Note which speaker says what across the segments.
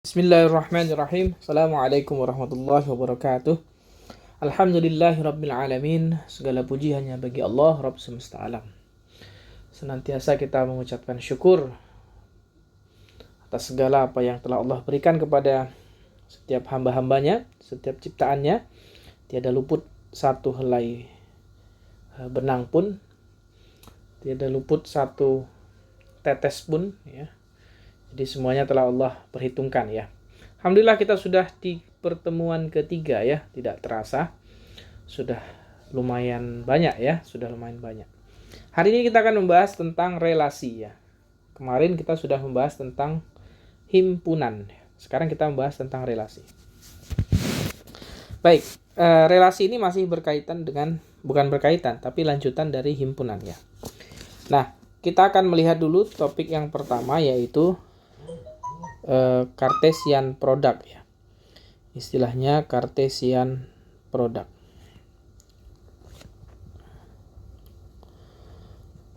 Speaker 1: Bismillahirrahmanirrahim. Assalamualaikum warahmatullahi wabarakatuh. Alhamdulillahirabbil alamin. Segala puji hanya bagi Allah Rabb semesta alam. Senantiasa kita mengucapkan syukur atas segala apa yang telah Allah berikan kepada setiap hamba-hambanya, setiap ciptaannya. Tiada luput satu helai benang pun, tiada luput satu tetes pun, ya. Jadi semuanya telah Allah perhitungkan, ya. Alhamdulillah kita sudah di pertemuan ketiga, ya. Tidak terasa sudah lumayan banyak, ya. Sudah lumayan banyak. Hari ini kita akan membahas tentang relasi, ya. Kemarin kita sudah membahas tentang himpunan. Sekarang kita membahas tentang relasi. Baik, relasi ini masih berkaitan dengan, bukan berkaitan, tapi lanjutan dari himpunan, ya. Nah, kita akan melihat dulu topik yang pertama, yaitu Cartesian product, ya. Istilahnya Cartesian product.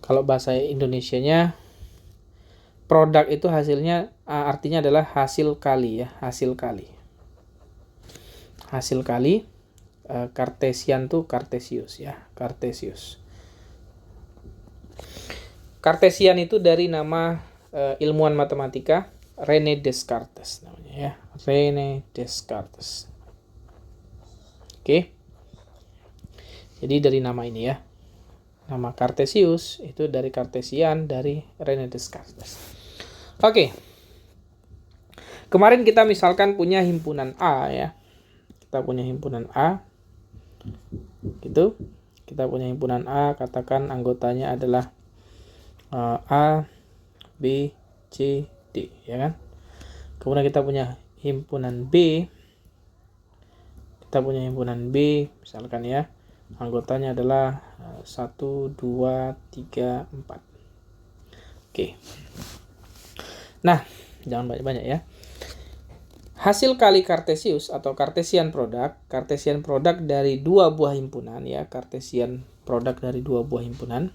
Speaker 1: Kalau bahasa Indonesianya, produk itu hasilnya artinya adalah hasil kali, ya, hasil kali. Hasil kali. Cartesian tuh Cartesius, ya, Cartesius. Cartesian itu dari nama ilmuwan matematika René Descartes namanya, ya. René Descartes. Oke. Jadi dari nama ini, ya. Nama Cartesius itu dari Cartesian, dari René Descartes. Oke. Kemarin kita misalkan punya himpunan A, ya. Kita punya himpunan A. Gitu. Kita punya himpunan A, katakan anggotanya adalah A, B, C, D, ya kan? Kemudian kita punya himpunan B. Kita punya himpunan B, misalkan, ya. Anggotanya adalah 1, 2, 3, 4. Oke. Nah, jangan banyak-banyak, ya. Hasil kali Cartesius atau Cartesian product dari dua buah himpunan, ya. Cartesian product dari dua buah himpunan.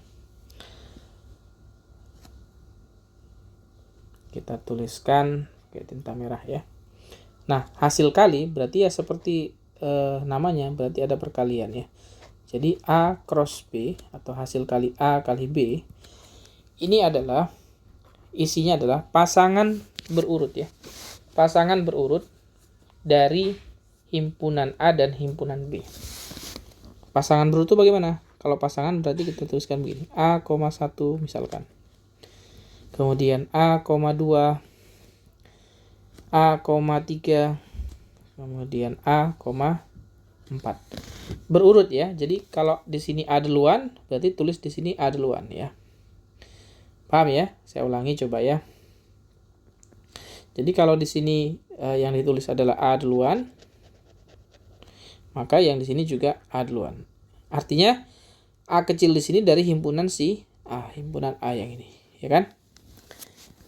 Speaker 1: Kita tuliskan pakai tinta merah, ya. Nah, hasil kali berarti ya seperti namanya, berarti ada perkalian, ya. Jadi A cross B atau hasil kali A kali B ini adalah isinya adalah pasangan berurut, ya. Pasangan berurut dari himpunan A dan himpunan B. Pasangan berurut itu bagaimana? Kalau pasangan berarti kita tuliskan begini. A,1 misalkan. Kemudian A,2, A,3, kemudian A,4. Berurut, ya. Jadi kalau di sini A duluan, berarti tulis di sini A duluan, ya. Paham, ya? Saya ulangi coba, ya. Jadi kalau di sini yang ditulis adalah A duluan, maka yang di sini juga A duluan. Artinya A kecil di sini dari himpunan si A, himpunan A yang ini, ya kan?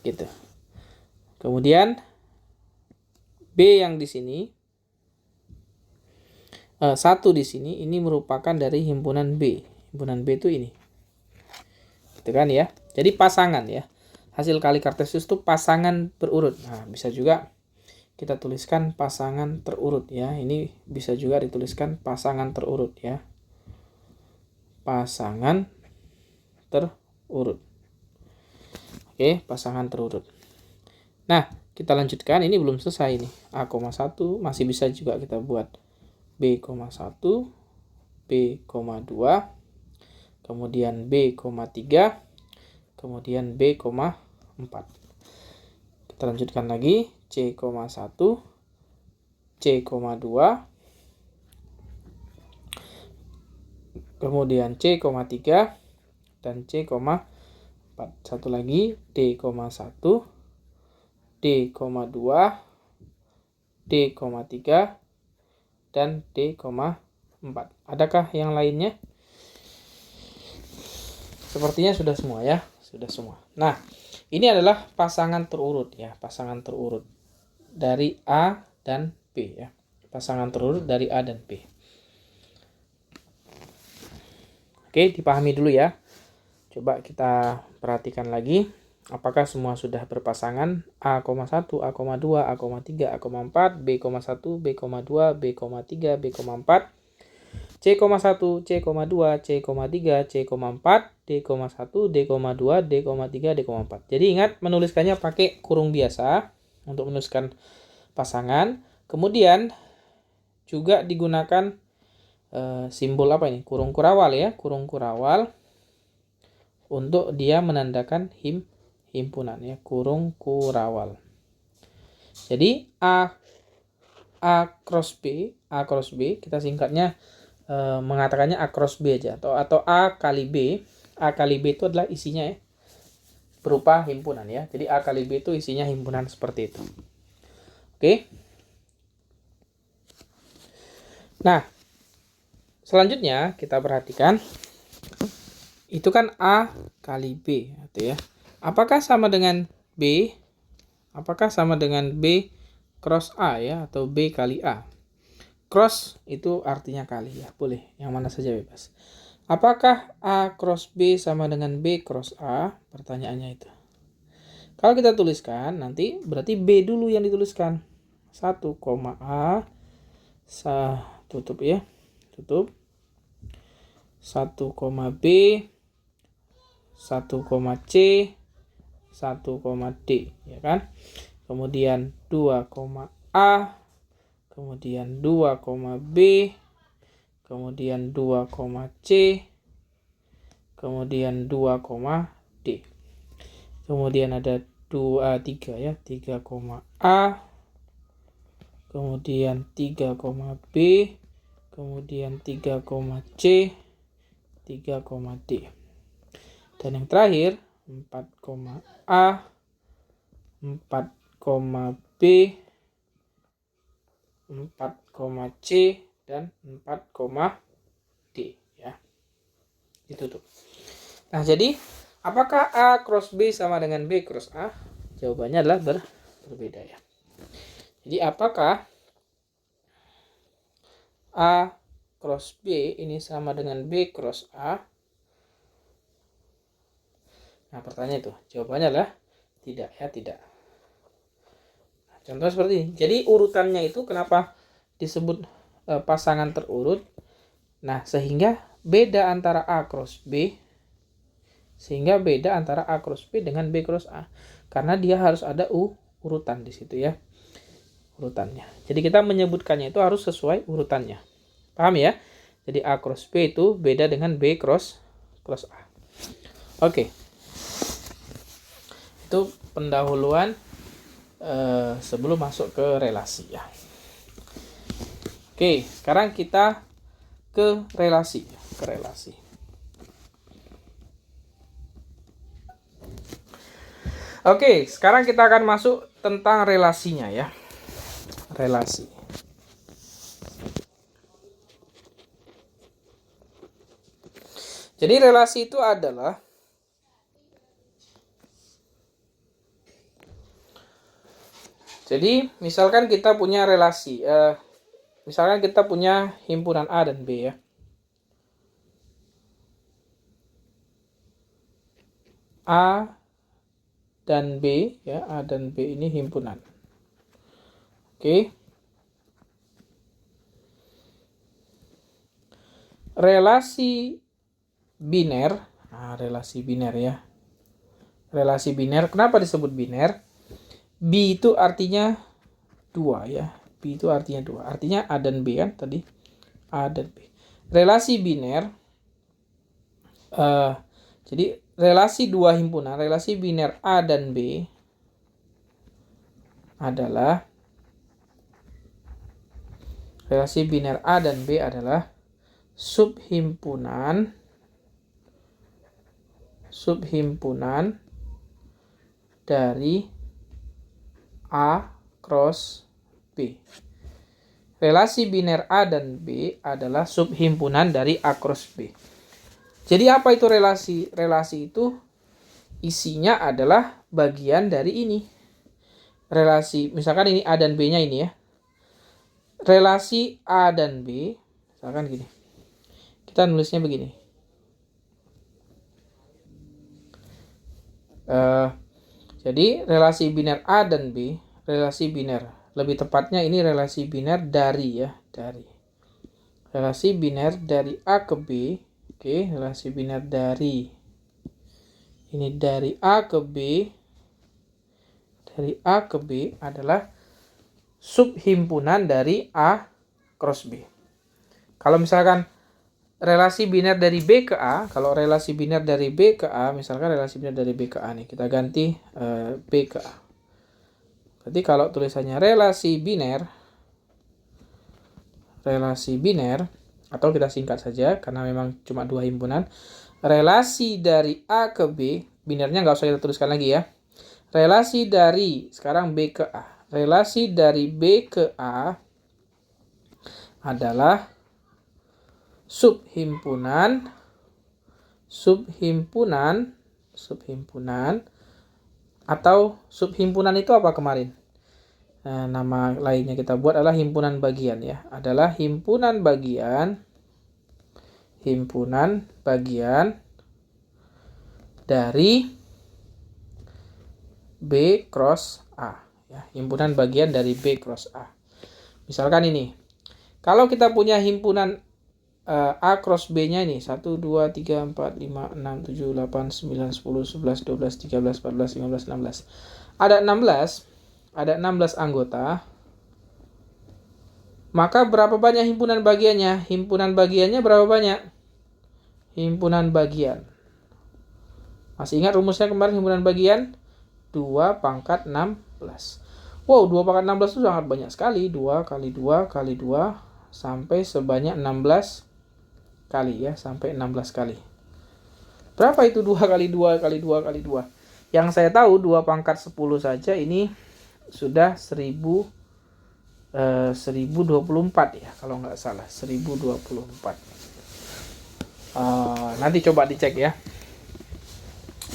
Speaker 1: Gitu. Kemudian B yang di sini, 1 di sini, ini merupakan dari himpunan B. Himpunan B itu ini. Gitu kan, ya. Jadi pasangan, ya. Hasil kali Cartesius itu pasangan berurut. Nah, bisa juga kita tuliskan pasangan terurut, ya. Ini bisa juga dituliskan pasangan terurut, ya. Pasangan terurut. Oke, pasangan terurut. Nah, kita lanjutkan. Ini belum selesai nih. A,1 masih bisa juga kita buat B,1, B,2, kemudian B,3, kemudian B,4. Kita lanjutkan lagi. C,1, C,2, kemudian C,3, dan C,4. Satu lagi D,1, D,2, D,3, dan D,4. Adakah yang lainnya? Sepertinya sudah semua, ya. Sudah semua. Nah, ini adalah pasangan terurut, ya. Pasangan terurut dari A dan B, ya. Pasangan terurut dari A dan B. Oke, dipahami dulu, ya. Coba kita perhatikan lagi. Apakah semua sudah berpasangan? A,1, A,2, A,3, A,4, B,1, B,2, B,3, B,4, C,1, C,2, C,3, C,4, D,1, D,2, D,3, D,4. Jadi ingat menuliskannya pakai kurung biasa untuk menuliskan pasangan. Kemudian juga digunakan simbol apa ini? Kurung kurawal ya, kurung kurawal untuk dia menandakan himpunan ya, kurung kurawal. Jadi A cross B kita singkatnya mengatakannya A cross B aja atau A kali B. A kali B itu adalah isinya ya, berupa himpunan ya. Jadi A kali B itu isinya himpunan seperti itu. Oke. Nah, selanjutnya kita perhatikan itu kan A kali B gitu ya. Apakah sama dengan B? Apakah sama dengan B cross A ya atau B kali A? Cross itu artinya kali ya, boleh yang mana saja bebas. Apakah A cross B sama dengan B cross A? Pertanyaannya itu. Kalau kita tuliskan nanti berarti B dulu yang dituliskan. 1, A tutup ya. Tutup. 1, B 1, C 1, D ya kan? Kemudian 2, A, kemudian 2, B, kemudian 2, C, kemudian 2, D. Kemudian ada 3 ya, 3, A, kemudian 3, B, kemudian 3, C, 3, D. Dan yang terakhir 4, A, 4, B, 4, C, dan 4, D ya. Itu tuh. Nah, jadi apakah A cross B sama dengan B cross A? Jawabannya adalah berbeda ya. Jadi apakah A cross B ini sama dengan B cross A? Nah, pertanyaan itu. Jawabannya adalah tidak ya, tidak. Nah, contoh seperti ini. Jadi urutannya itu kenapa disebut pasangan terurut? Nah, sehingga beda antara A cross B, sehingga beda antara A cross B dengan B cross A. Karena dia harus ada urutan di situ ya. Urutannya. Jadi kita menyebutkannya itu harus sesuai urutannya. Paham ya? Jadi A cross B itu beda dengan B cross A. Oke. Itu pendahuluan sebelum masuk ke relasi ya. Oke, sekarang kita ke relasi. Oke, sekarang kita akan masuk tentang relasinya ya. Relasi. Jadi relasi itu adalah jadi misalkan kita punya relasi, misalkan kita punya himpunan A dan B ya. A dan B ya, A dan B ini himpunan. Oke. Relasi biner. Nah, relasi biner ya. Relasi biner, kenapa disebut biner? B itu artinya 2 ya. B itu artinya 2. Artinya A dan B kan tadi. A dan B. Relasi biner jadi relasi dua himpunan, relasi biner A dan B adalah relasi biner A dan B adalah subhimpunan dari A cross B. Relasi biner A dan B adalah subhimpunan dari A cross B. Jadi apa itu relasi? Relasi itu isinya adalah bagian dari ini. Relasi, misalkan ini A dan B-nya ini ya. Relasi A dan B, misalkan gini. Kita nulisnya begini. Jadi relasi biner A dan B, relasi biner. Lebih tepatnya ini relasi biner dari ya, dari. Relasi biner dari A ke B. Oke, relasi biner dari. Ini dari A ke B. Dari A ke B adalah subhimpunan dari A cross B. Kalau misalkan relasi biner dari B ke A, kalau relasi biner dari B ke A, misalkan relasi biner dari B ke A nih, kita ganti B ke A. Berarti kalau tulisannya relasi biner, atau kita singkat saja, karena memang cuma dua himpunan, relasi dari A ke B, binernya nggak usah kita tuliskan lagi ya. Relasi dari, sekarang B ke A. Relasi dari B ke A adalah subhimpunan atau subhimpunan itu apa kemarin? Nah, nama lainnya kita buat adalah himpunan bagian ya. Adalah himpunan bagian dari B cross A ya. Himpunan bagian dari B cross A. Misalkan ini. Kalau kita punya himpunan A cross B-nya ini 1, 2, 3, 4, 5, 6, 7, 8, 9, 10, 11, 12, 13, 14, 15, 16. Ada 16 anggota. Maka berapa banyak himpunan bagiannya? Himpunan bagiannya berapa banyak? Himpunan bagian. Masih ingat rumusnya kemarin himpunan bagian? 2 pangkat 16. Wow, 2 pangkat 16 itu sangat banyak sekali. 2 kali 2 kali 2 sampai sebanyak 16 kali ya, sampai 16 kali. Berapa itu 2 kali 2 kali 2 kali 2? Yang saya tahu 2 pangkat 10 saja ini sudah 1024 ya, kalau nggak salah 1024. Nanti coba dicek ya.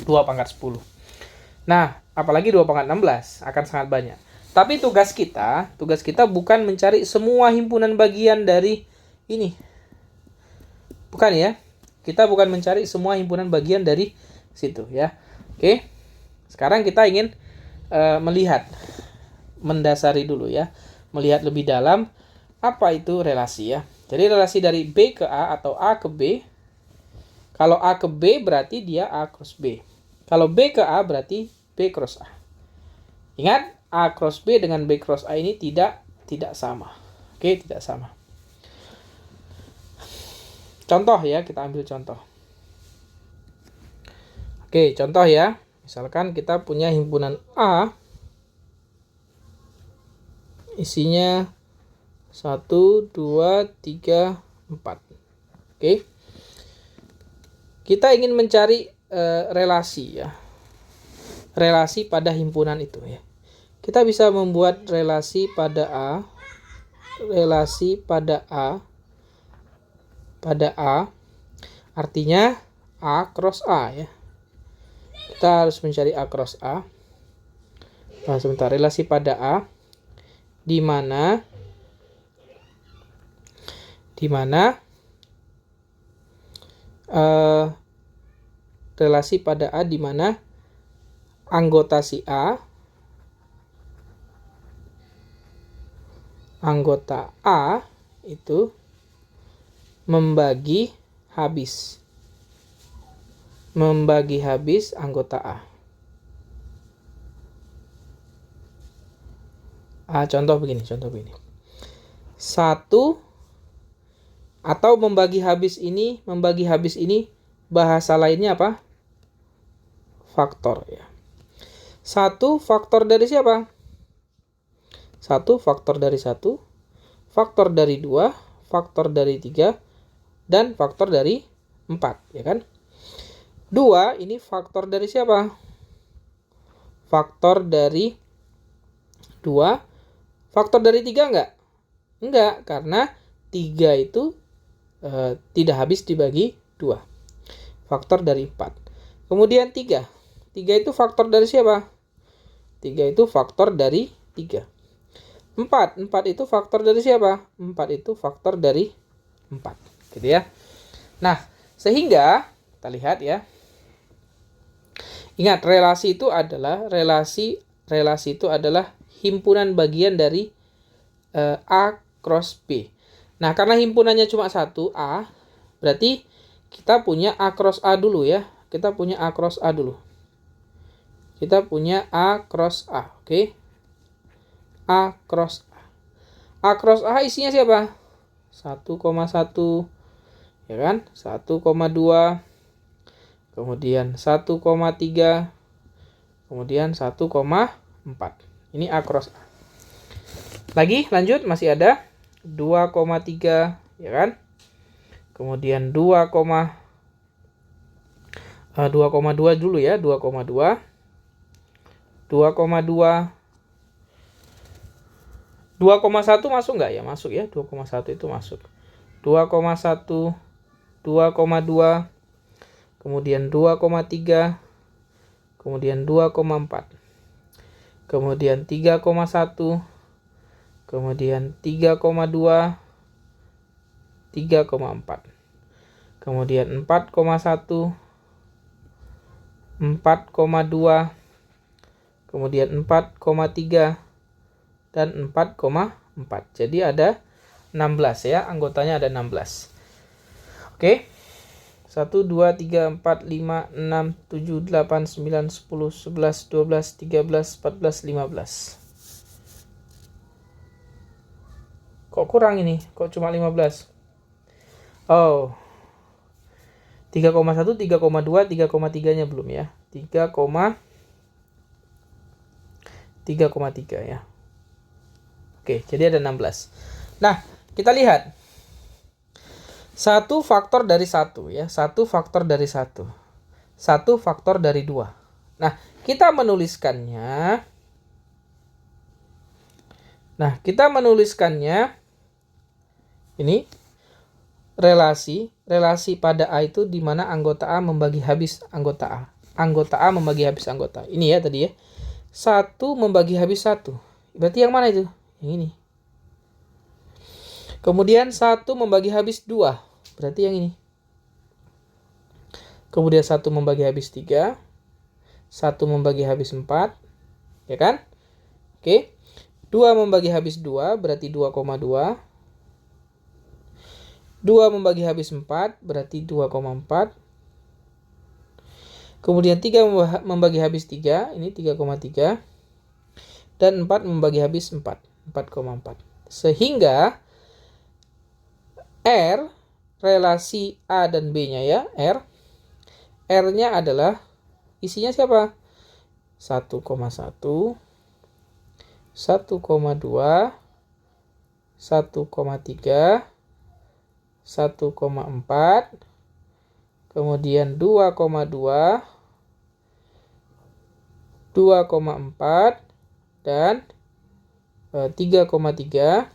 Speaker 1: 2 pangkat 10. Nah, apalagi 2 pangkat 16 akan sangat banyak. Tapi tugas kita bukan mencari semua himpunan bagian dari ini. Bukan ya. Kita bukan mencari semua himpunan bagian dari situ ya. Oke. Sekarang kita ingin melihat, mendasari dulu ya. Melihat lebih dalam apa itu relasi ya. Jadi relasi dari B ke A atau A ke B. Kalau A ke B berarti dia A cross B. Kalau B ke A berarti B cross A. Ingat, A cross B dengan B cross A ini tidak sama. Oke, tidak sama. Contoh ya, kita ambil contoh. Oke, contoh ya. Misalkan kita punya himpunan A. Isinya 1, 2, 3, 4. Oke. Kita ingin mencari relasi ya. Relasi pada himpunan itu ya. Kita bisa membuat relasi pada A. Relasi pada A. Pada A. Artinya A cross A ya. Kita harus mencari A cross A. Nah, sebentar, relasi pada A di mana relasi pada A di mana anggota si A, anggota A itu membagi habis anggota A. Contoh begini. 1 atau membagi habis ini bahasa lainnya apa? Faktor ya. 1 faktor dari siapa? 1 faktor dari 1, faktor dari 2, faktor dari 3, dan faktor dari 4, ya kan? 2 ini faktor dari siapa? Faktor dari 2, faktor dari 3 enggak? Enggak, karena 3 itu tidak habis dibagi 2. Faktor dari 4. Kemudian 3 itu faktor dari siapa? 3 itu faktor dari 3. 4 itu faktor dari siapa? 4 itu faktor dari 4. Gitu ya. Nah, sehingga kita lihat ya. Ingat, relasi itu adalah himpunan bagian dari A cross B. Nah, karena himpunannya cuma satu A, berarti kita punya A cross A dulu ya. Kita punya A cross A dulu. Kita punya A cross A, oke? A cross A. A cross A isinya siapa? 1,1, ya kan? 1,2, kemudian 1,3, kemudian 1,4. Ini A cross A. Lagi, lanjut, masih ada 2,3, ya kan? Kemudian 2,2 dulu ya, 2,2. 2,2. 2,1 masuk nggak ya? Masuk ya, 2,1 itu masuk. 2,1, 2,2, kemudian 2,3, kemudian 2,4, kemudian 3,1, kemudian 3,2, 3,4, kemudian 4,1, 4,2, kemudian 4,3, dan 4,4. Jadi ada 16 ya, anggotanya ada 16. Oke. 1, 2, 3, 4, 5, 6, 7, 8, 9, 10, 11, 12, 13, 14, 15. Kok kurang ini? Kok cuma 15? Oh. 3,1, 3,2, 3,3-nya belum ya. 3,3 ya. Oke, jadi ada 16. Nah, kita lihat. 1 faktor dari 1 ya. 1 faktor dari 1. 1 faktor dari 2. Nah, kita menuliskannya. Ini relasi pada A itu di mana anggota A membagi habis anggota A. Anggota A membagi habis anggota. Ini ya tadi ya. 1 membagi habis 1. Berarti yang mana itu? Yang ini. Kemudian 1 membagi habis 2. Berarti yang ini. Kemudian 1 membagi habis 3. 1 membagi habis 4. Ya kan? Oke. 2 membagi habis 2. Berarti 2,2. 2 membagi habis 4. Berarti 2,4. Kemudian 3 membagi habis 3. Ini 3,3. Dan 4 membagi habis 4. 4,4. Sehingga R, relasi A dan B-nya ya, R-nya adalah isinya siapa? 1,1, 1,2, 1,3, 1,4, kemudian 2,2, 2,4, dan 3,3,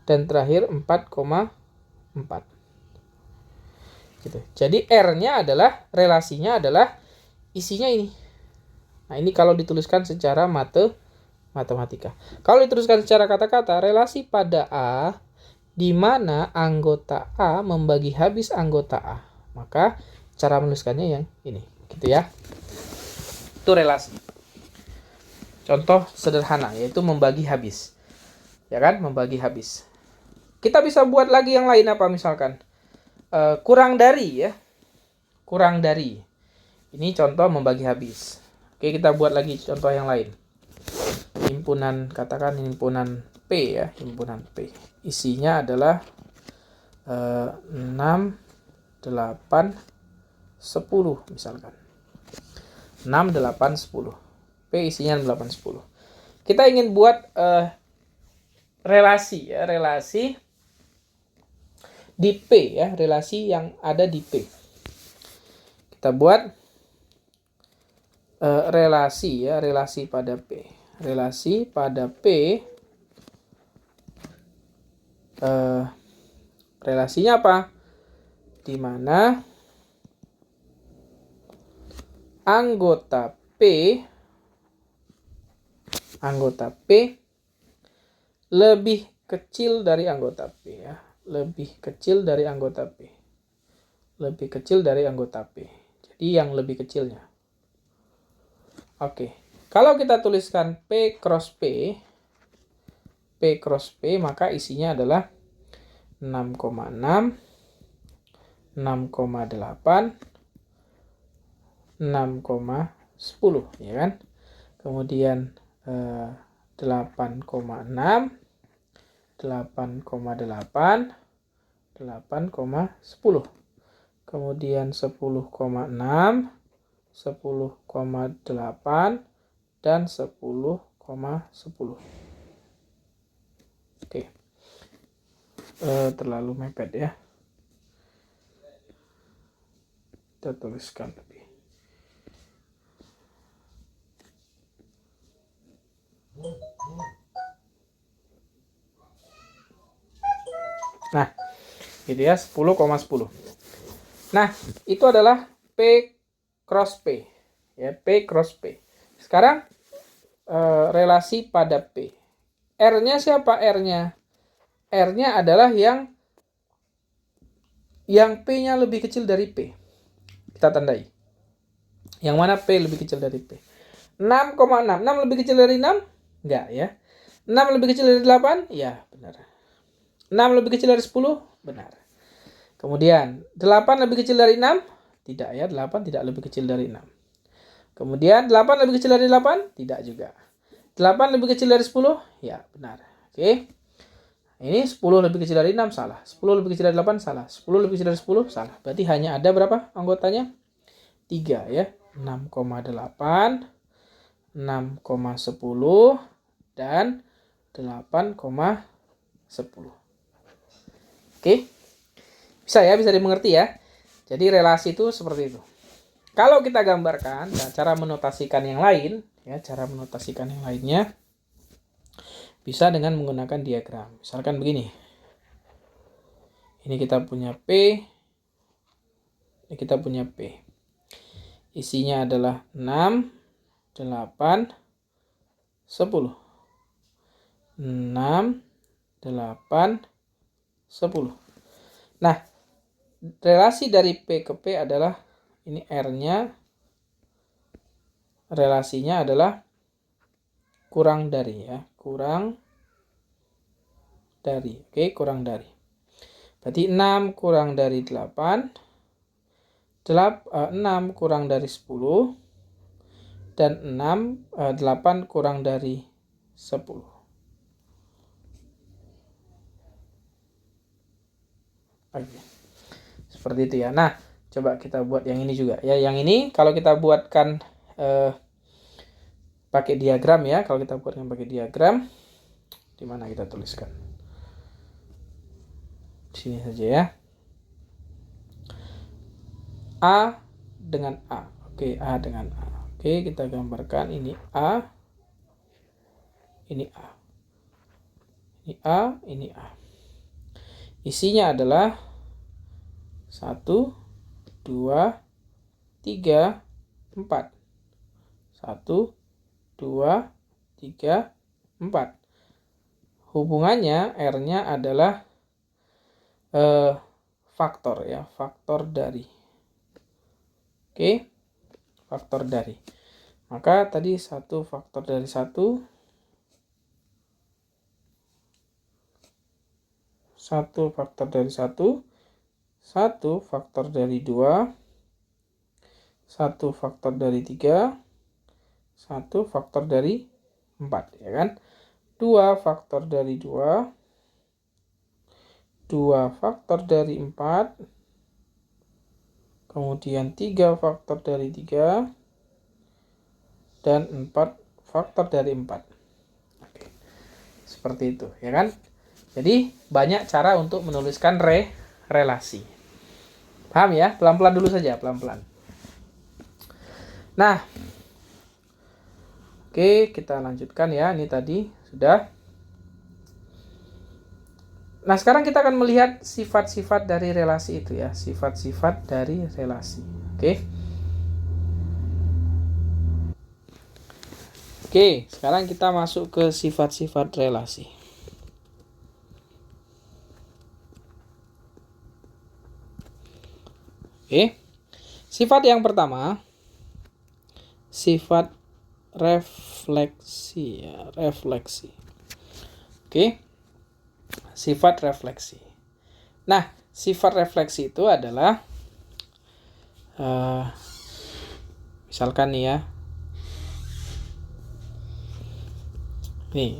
Speaker 1: dan terakhir 4,4. Gitu. Jadi R-nya adalah, relasinya adalah isinya ini. Nah, ini kalau dituliskan secara matematika. Kalau dituliskan secara kata-kata, relasi pada A di mana anggota A membagi habis anggota A. Maka cara menuliskannya yang ini, gitu ya. Itu relasi. Contoh sederhana yaitu membagi habis. Ya kan? Membagi habis. Kita bisa buat lagi yang lain apa misalkan? Kurang dari ya. Kurang dari. Ini contoh membagi habis. Oke, kita buat lagi contoh yang lain. Himpunan, katakan himpunan P ya, himpunan P. Isinya adalah 6, 8, 10 misalkan. 6, 8, 10. P isinya 8, 10. Kita ingin buat relasi ya, relasi di P ya, relasi yang ada di P. Kita buat relasi ya, relasi pada P. Relasi pada P, relasinya apa? Di mana anggota P lebih kecil dari anggota P ya. Lebih kecil dari anggota P. Lebih kecil dari anggota P. Jadi yang lebih kecilnya. Oke. Kalau kita tuliskan P cross P cross P, maka isinya adalah 6,6, 6,8, 6,10, ya kan? Kemudian 8,6, 8,8, 8,10. Kemudian 10,6, 10,8, dan 10,10. Oke. Terlalu mepet ya. Kita tuliskan lebih. Nah, gitu ya, 10,10. Nah, itu adalah P cross P. Ya, P cross P. Sekarang relasi pada P. R-nya siapa R-nya? R-nya adalah yang P-nya lebih kecil dari P. Kita tandai. Yang mana P lebih kecil dari P? 6,6. 6 lebih kecil dari 6? Enggak ya. 6 lebih kecil dari 8? Ya, benar. 6 lebih kecil dari 10? Benar. Kemudian, 8 lebih kecil dari 6? Tidak ya, 8 tidak lebih kecil dari 6. Kemudian, 8 lebih kecil dari 8? Tidak juga. 8 lebih kecil dari 10? Ya, benar. Oke. Ini 10 lebih kecil dari 6, salah. 10 lebih kecil dari 8, salah. 10 lebih kecil dari 10, salah. Berarti hanya ada berapa anggotanya? 3 ya. 6,8, 6,10, dan 8,10. Oke. Bisa ya, bisa dimengerti ya. Jadi relasi itu seperti itu. Kalau kita gambarkan, nah, cara menotasikan yang lain, ya, cara menotasikan yang lainnya bisa dengan menggunakan diagram. Misalkan begini. Ini kita punya P. Ini kita punya P. Isinya adalah 6, 8, 10. 6, 8, 10. Nah, relasi dari P ke P adalah, ini R-nya, relasinya adalah kurang dari ya. Kurang dari. Oke, kurang dari. Berarti 6 kurang dari 8. 6 kurang dari 10. Dan 8 kurang dari 10. Oke. Seperti itu ya. Nah, coba kita buat yang ini juga ya. Yang ini kalau kita buatkan pakai diagram ya. Kalau kita buatkan pakai diagram, di mana kita tuliskan? Di sini saja ya. A dengan A. Oke, A dengan A. Oke, kita gambarkan ini A. Ini A. Ini A, ini A. Isinya adalah 1, 2, 3, 4. 1, 2, 3, 4. Hubungannya R-nya adalah faktor ya, faktor dari. Oke, faktor dari. Maka tadi 1 faktor dari 1, 1 faktor dari 1, 1 faktor dari 2, 1 faktor dari 3, 1 faktor dari 4, ya kan? 2 faktor dari 2, 2 faktor dari 4, kemudian 3 faktor dari 3, dan 4 faktor dari 4. Oke. Seperti itu, ya kan? Jadi, banyak cara untuk menuliskan relasi. Paham ya? Pelan-pelan dulu saja, pelan-pelan. Nah, oke, kita lanjutkan ya. Ini tadi sudah. Nah, sekarang kita akan melihat sifat-sifat dari relasi itu ya. Sifat-sifat dari relasi. Oke. Oke, sekarang kita masuk ke sifat-sifat relasi. Oke. Sifat yang pertama, sifat refleksi ya, refleksi. Oke. Sifat refleksi. Nah, sifat refleksi itu adalah misalkan nih ya. Nih.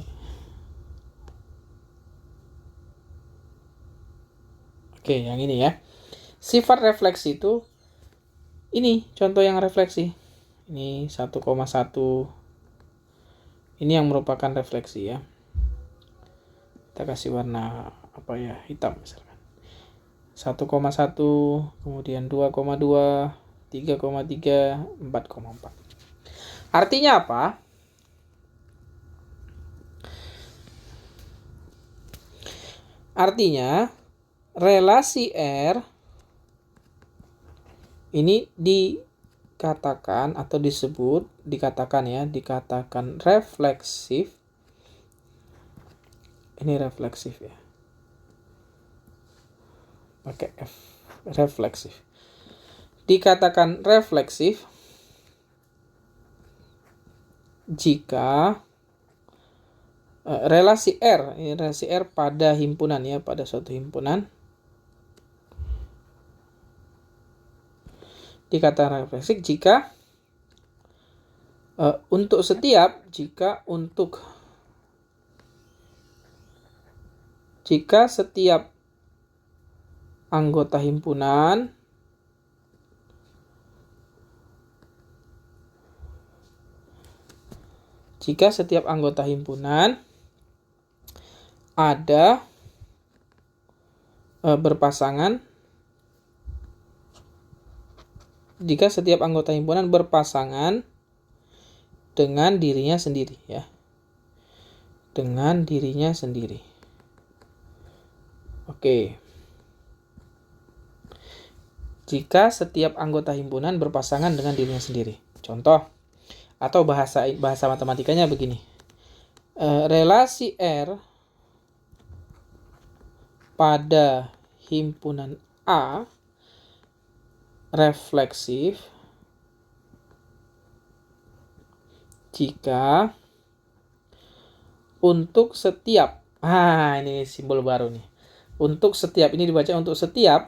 Speaker 1: Oke, yang ini ya. Sifat refleksi itu ini contoh yang refleksi. Ini 1,1. Ini yang merupakan refleksi ya. Kita kasih warna apa ya? Hitam misalkan. 1,1, kemudian 2,2, 3,3, 4,4. Artinya apa? Artinya relasi R ini dikatakan atau dikatakan refleksif. Ini refleksif ya. Pakai F, refleksif. Dikatakan refleksif jika relasi R, ini relasi R pada himpunan ya, pada suatu himpunan. Dikatakan refleksif jika untuk setiap anggota himpunan ada berpasangan, jika setiap anggota himpunan berpasangan dengan dirinya sendiri ya. Dengan dirinya sendiri. Oke. Jika setiap anggota himpunan berpasangan dengan dirinya sendiri. Contoh atau bahasa matematikanya begini. Relasi R pada himpunan A refleksif jika untuk setiap, ini simbol baru nih. Untuk setiap, ini dibaca untuk setiap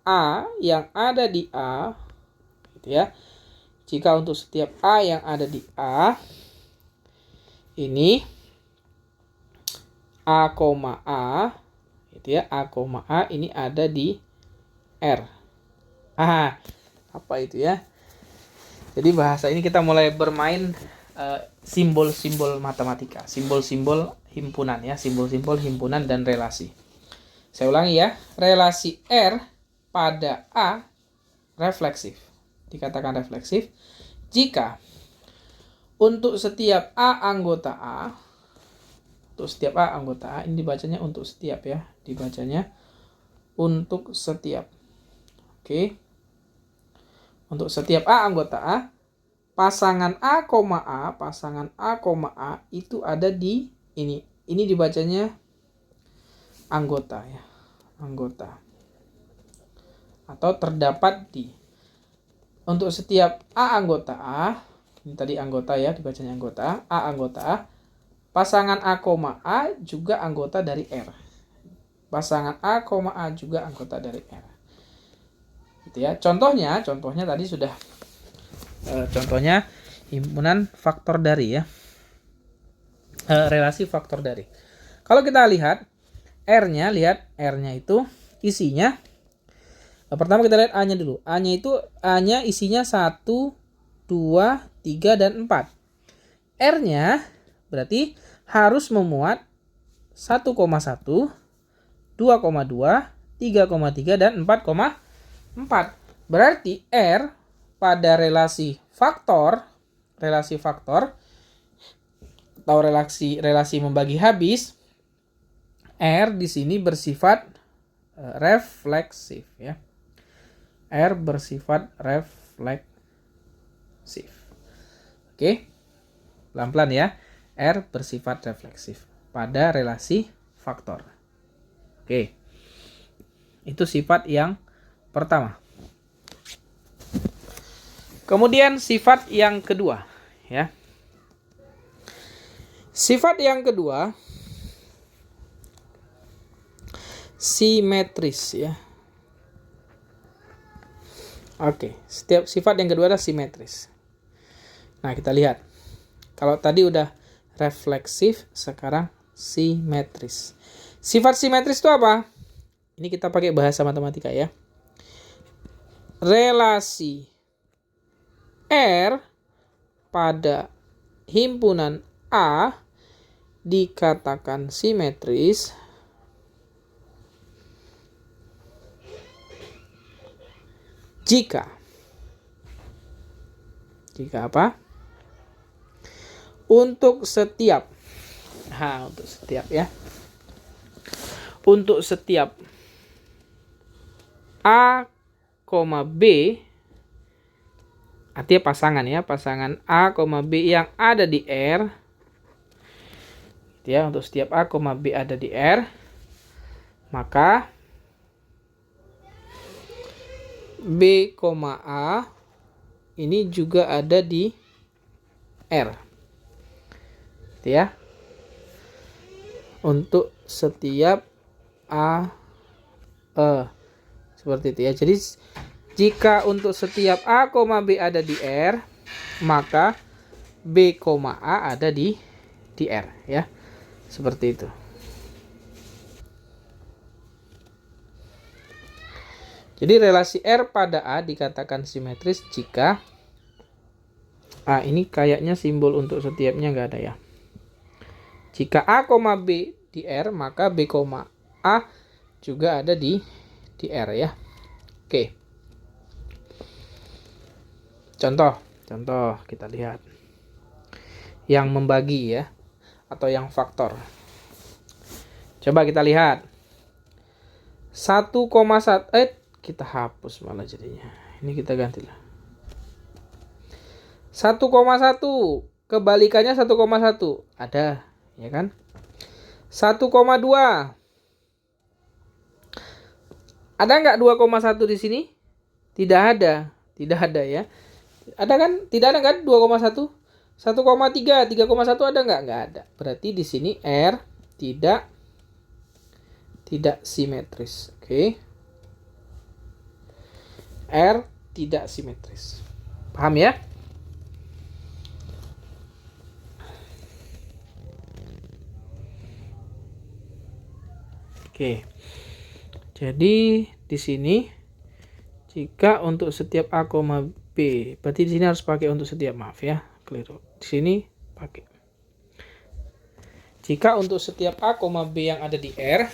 Speaker 1: A yang ada di A, gitu ya. Jika untuk setiap A yang ada di A, ini A, gitu ya. A, ini ada di R. Apa itu ya? Jadi bahasa ini kita mulai bermain simbol-simbol matematika, simbol-simbol himpunan ya, simbol-simbol himpunan dan relasi. Saya ulangi ya, relasi R pada A refleksif. Dikatakan refleksif jika untuk setiap A anggota A, ini dibacanya untuk setiap ya, dibacanya untuk setiap. Oke. Untuk setiap A anggota A, pasangan A, itu ada di ini. Ini dibacanya anggota ya. Anggota. Atau terdapat di. Untuk setiap A anggota A, ini tadi anggota ya, dibacanya anggota. A anggota A, pasangan A, juga anggota dari R. Pasangan A, juga anggota dari R. Gitu ya. Contohnya tadi sudah contohnya himpunan faktor dari ya. Relasi faktor dari. Kalau kita lihat R-nya itu isinya, pertama kita lihat A-nya dulu. A-nya isinya 1, 2, 3 dan 4. R-nya berarti harus memuat 1,1, 2,2, 3,3 dan 4,4. Berarti R pada relasi faktor atau relasi membagi habis, R di sini bersifat refleksif ya. R bersifat refleksif. Oke. Pelan-pelan ya. R bersifat refleksif pada relasi faktor. Oke. Itu sifat yang pertama. Kemudian sifat yang kedua, ya. Sifat yang kedua simetris, ya. Oke, setiap sifat yang kedua adalah simetris. Nah, kita lihat. Kalau tadi udah refleksif, sekarang simetris. Sifat simetris itu apa? Ini kita pakai bahasa matematika, ya. Relasi R pada himpunan A dikatakan simetris jika apa? Untuk setiap ya. Untuk setiap A, B, artinya pasangan, ya, pasangan A, B yang ada di R, ya, untuk setiap A, B ada di R, maka B, A ini juga ada di R, ya, untuk setiap A, seperti itu, ya. Jadi jika untuk setiap A, B ada di R, maka B, A ada di R, ya. Seperti itu. Jadi relasi R pada A dikatakan simetris jika ini kayaknya simbol untuk setiapnya nggak ada, ya. Jika A, B di R, maka B, A juga ada di R, ya. Oke. Contoh kita lihat. Yang membagi, ya, atau yang faktor. Coba kita lihat. 1,1 kita hapus malah jadinya. Ini kita gantilah. 1,1 kebalikannya 1,1 ada, ya kan? 1,2 ada nggak 2,1 di sini? Tidak ada, ya. Ada kan? Tidak ada kan 2,1? 1,3, 3,1 ada nggak? Nggak ada. Berarti di sini R tidak simetris. Oke. R tidak simetris. Paham, ya? Oke. Jadi di sini jika untuk setiap A, B, berarti di sini harus pakai untuk setiap, maaf, ya, keliru. Di sini pakai. Jika untuk setiap A, B yang ada di R,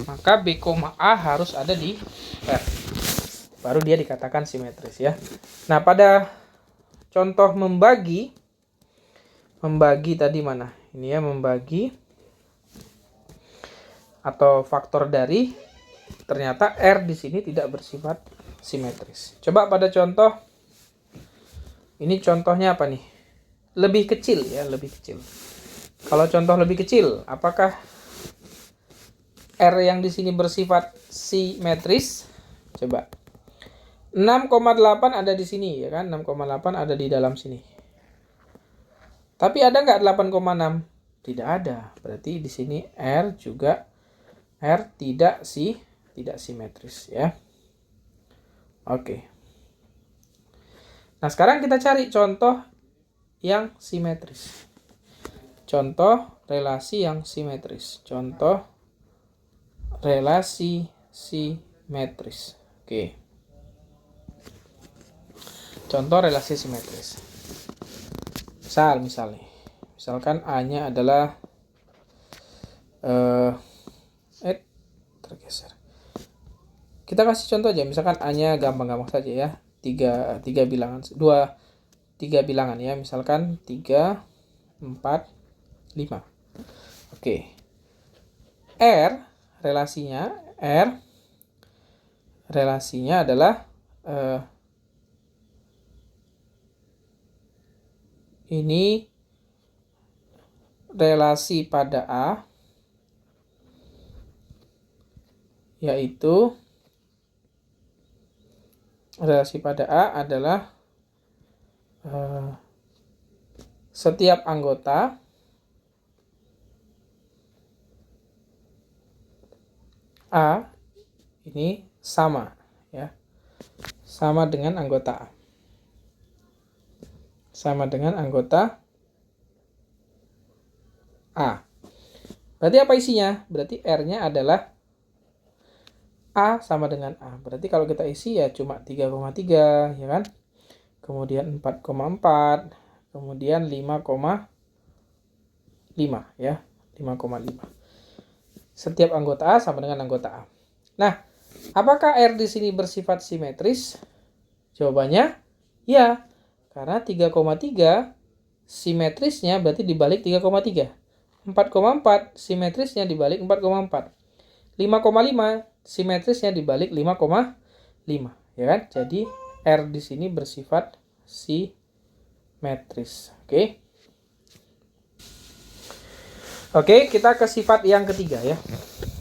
Speaker 1: maka B, A harus ada di R. Baru dia dikatakan simetris, ya. Nah, pada contoh membagi tadi mana? Ini, ya, membagi atau faktor dari, ternyata R di sini tidak bersifat simetris. Coba pada contoh ini, contohnya apa nih? Lebih kecil, ya, lebih kecil. Kalau contoh lebih kecil, apakah R yang di sini bersifat simetris? Coba. 6,8 ada di sini, ya kan? 6,8 ada di dalam sini. Tapi ada nggak 8,6? Tidak ada. Berarti di sini R tidak simetris, ya. Oke. Nah, sekarang kita cari contoh yang simetris. Contoh relasi yang simetris. Contoh relasi simetris. Oke. Contoh relasi simetris. Misalkan A-nya adalah tergeser. Kita kasih contoh aja, misalkan A-nya gampang-gampang saja, ya. 3 bilangan, 3 bilangan, ya. Misalkan 3, 4, 5. Oke. Relasinya adalah ini relasi pada A, yaitu relasi pada A adalah setiap anggota A ini sama, ya. Sama dengan anggota A. Sama dengan anggota A. Berarti apa isinya? Berarti R-nya adalah A sama dengan A. Berarti kalau kita isi ya cuma 3,3, ya kan? Kemudian 4,4, kemudian 5,5, ya. 5,5. Setiap anggota A sama dengan anggota A. Nah, apakah R di sini bersifat simetris? Jawabannya ya. Karena 3,3 simetrisnya berarti dibalik 3,3. 4,4 simetrisnya dibalik 4,4. 5,5 simetrisnya dibalik 5,5, ya kan? Jadi R di sini bersifat simetris. Oke. Oke, kita ke sifat yang ketiga, ya.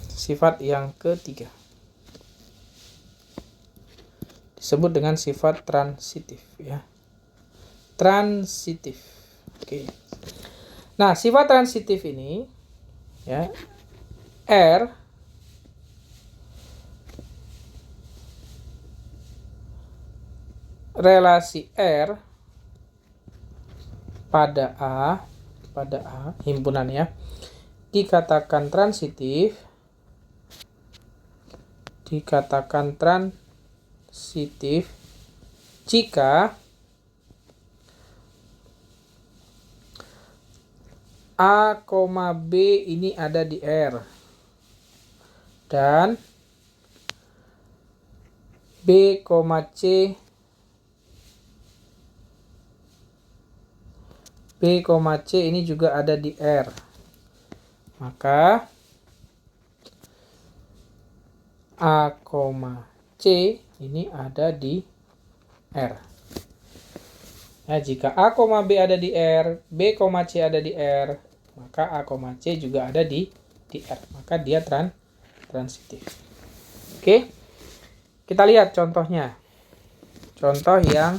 Speaker 1: Sifat yang ketiga disebut dengan sifat transitif, ya. Transitif. Oke. Nah, sifat transitif ini, ya, R relasi R pada A himpunannya dikatakan transitif jika A, B ini ada di R dan B, C ini juga ada di R. Maka A, C ini ada di R. Ya, jika A, B ada di R, B, C ada di R, maka A, C juga ada di R. Maka dia transitif. Oke. Kita lihat contohnya. Contoh yang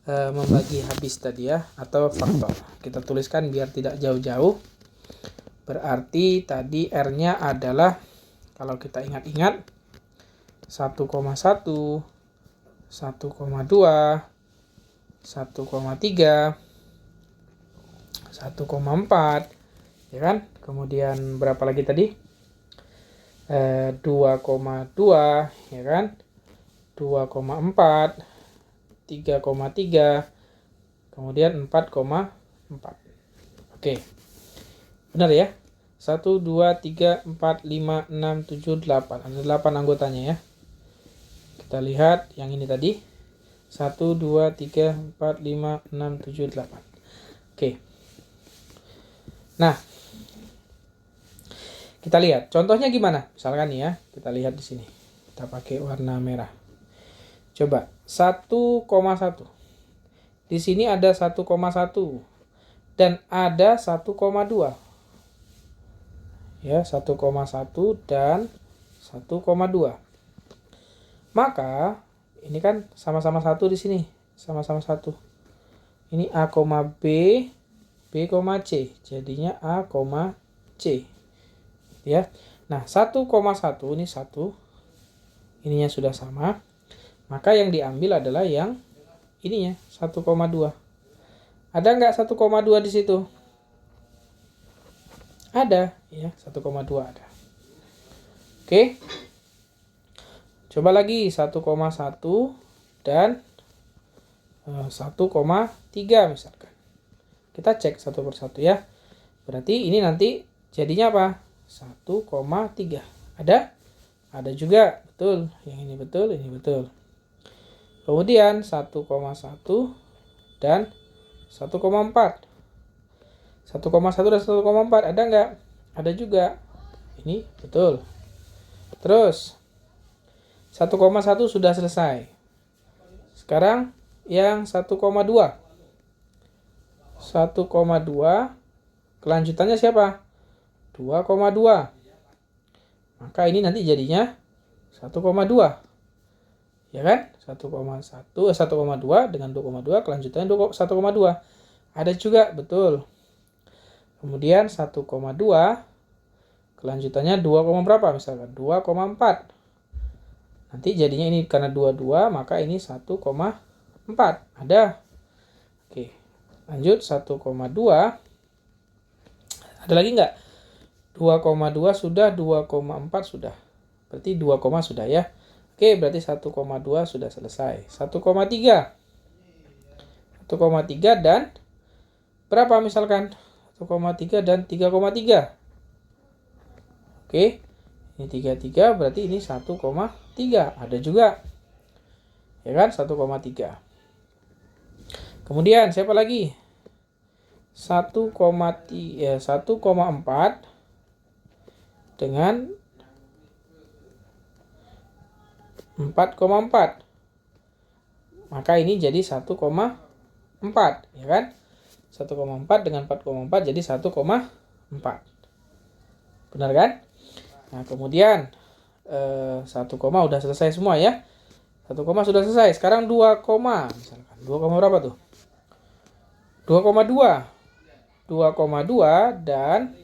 Speaker 1: membagi habis tadi, ya, atau faktor. Kita tuliskan biar tidak jauh-jauh. Berarti tadi R-nya adalah, kalau kita ingat-ingat, 1,1, 1,2, 1,3, 1,4, ya kan? Kemudian berapa lagi tadi? 2,2, ya kan? 2,4, 3,3, kemudian 4,4. Oke. Benar ya? 1, 2, 3, 4, 5, 6, 7, 8. Ada 8 anggotanya, ya. Kita lihat yang ini tadi. 1, 2, 3, 4, 5, 6, 7, 8. Oke. Nah, kita lihat contohnya gimana. Misalkan ya, kita lihat di sini. Kita pakai warna merah. Coba 1,1. Di sini ada 1,1 dan ada 1,2. Ya, 1,1 dan 1,2. Maka ini kan sama-sama 1 di sini, sama-sama 1. Ini A, B, B, C. Jadinya A, C. Ya. Nah, 1,1 ini 1. Ininya sudah sama. Maka yang diambil adalah yang ininya, 1,2. Ada nggak 1,2 di situ? Ada, ya, 1,2 ada. Oke. Coba lagi 1,1 dan 1,3 misalkan. Kita cek satu persatu, ya. Berarti ini nanti jadinya apa? 1,3. Ada? Ada juga, betul. Yang ini betul, ini betul. Kemudian 1,1 dan 1,4. 1,1 dan 1,4 ada nggak? Ada juga. Ini betul. Terus 1,1 sudah selesai. Sekarang yang 1,2. 1,2 kelanjutannya siapa? 2,2. Maka ini nanti jadinya 1,2. Ya kan? 1,2 dengan 2,2 kelanjutannya 1,2. Ada juga, betul. Kemudian 1,2 kelanjutannya 2, berapa misalkan? 2,4. Nanti jadinya ini karena 22 maka ini 1,4. Ada. Oke. Lanjut 1,2. Ada lagi nggak? 2,2 sudah, 2,4 sudah. Berarti 2, sudah ya. Oke, berarti 1,2 sudah selesai. 1,3. 1,3 dan berapa misalkan? 1,3 dan 3,3. Oke. Ini 3,3 berarti ini 1,3. Ada juga. Ya kan? 1,3. Kemudian siapa lagi? 1,4 dengan 4,4. Maka ini jadi 1,4, ya kan? 1,4 dengan 4,4 jadi 1,4. Benar kan? Nah, kemudian 1, udah selesai semua ya. 1, sudah selesai. Sekarang 2, misalkan. 2, berapa tuh? 2,2. 2,2 dan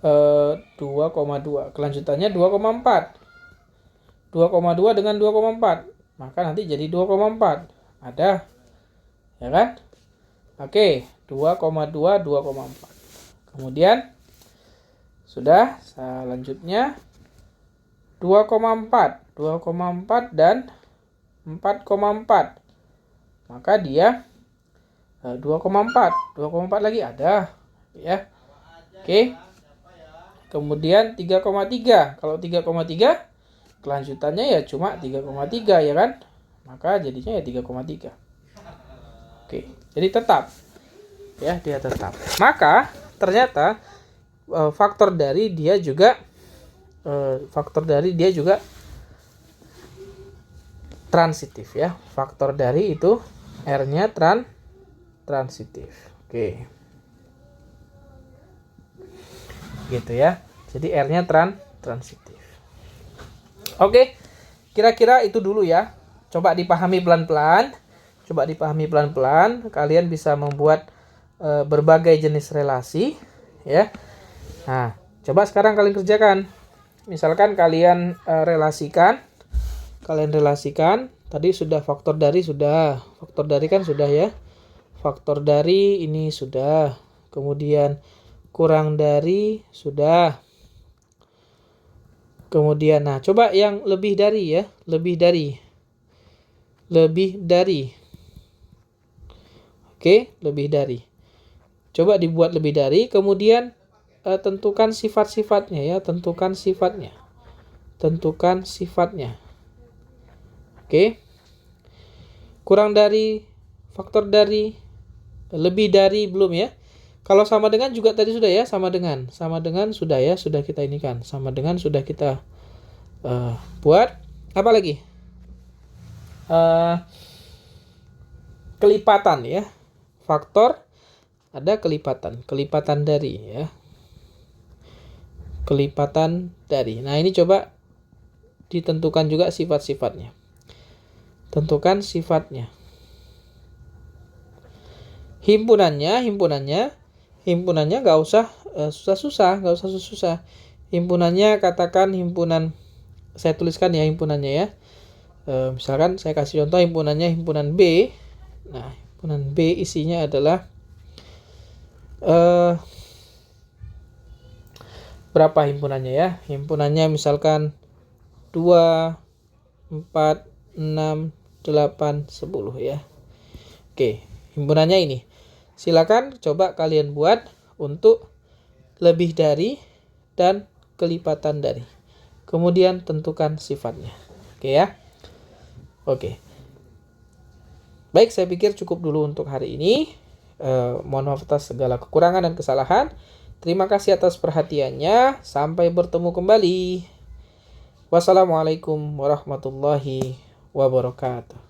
Speaker 1: 2,2. Kelanjutannya 2,4. 2,2 dengan 2,4. Maka nanti jadi 2,4. Ada. Ya kan? Oke, 2,2, 2,4. Kemudian sudah, selanjutnya 2,4. 2,4 dan 4,4. Maka dia 2,4. 2,4 lagi ada, ya. Oke. Kemudian 3,3. Kalau 3,3 kelanjutannya ya cuma 3,3, ya kan? Maka jadinya ya 3,3. Oke. Jadi tetap. Ya, dia tetap. Maka ternyata faktor dari dia juga transitif ya. Faktor dari itu R-nya transitif. Oke. Gitu ya. Jadi R-nya transitif. Oke. Kira-kira itu dulu ya. Coba dipahami pelan-pelan. Kalian bisa membuat berbagai jenis relasi ya. Nah, coba sekarang kalian kerjakan. Misalkan kalian relasikan. Tadi sudah faktor dari kan sudah ya. Faktor dari ini sudah. Kemudian kurang dari sudah. Kemudian nah, coba yang lebih dari ya, lebih dari. Oke, lebih dari. Coba dibuat lebih dari, kemudian tentukan sifat-sifatnya ya, tentukan sifatnya. Oke. Kurang dari, faktor dari, lebih dari belum ya. Kalau sama dengan juga tadi sudah ya, sama dengan sudah ya, sudah kita ini kan. Sama dengan sudah kita buat. Apa lagi? Kelipatan ya. Faktor ada kelipatan dari ya. Kelipatan dari. Nah, ini coba ditentukan juga sifat-sifatnya. Tentukan sifatnya. Himpunannya nggak usah susah. Himpunannya katakan himpunan, saya tuliskan ya himpunannya ya. Misalkan saya kasih contoh himpunan B. Nah, himpunan B isinya adalah berapa himpunannya ya? Himpunannya misalkan 2, 4, 6, 8, 10 ya. Oke, himpunannya ini. Silakan coba kalian buat untuk lebih dari dan kelipatan dari. Kemudian tentukan sifatnya. Oke ya. Oke. Baik, saya pikir cukup dulu untuk hari ini. Mohon maaf atas segala kekurangan dan kesalahan. Terima kasih atas perhatiannya. Sampai bertemu kembali. Wassalamualaikum warahmatullahi wabarakatuh.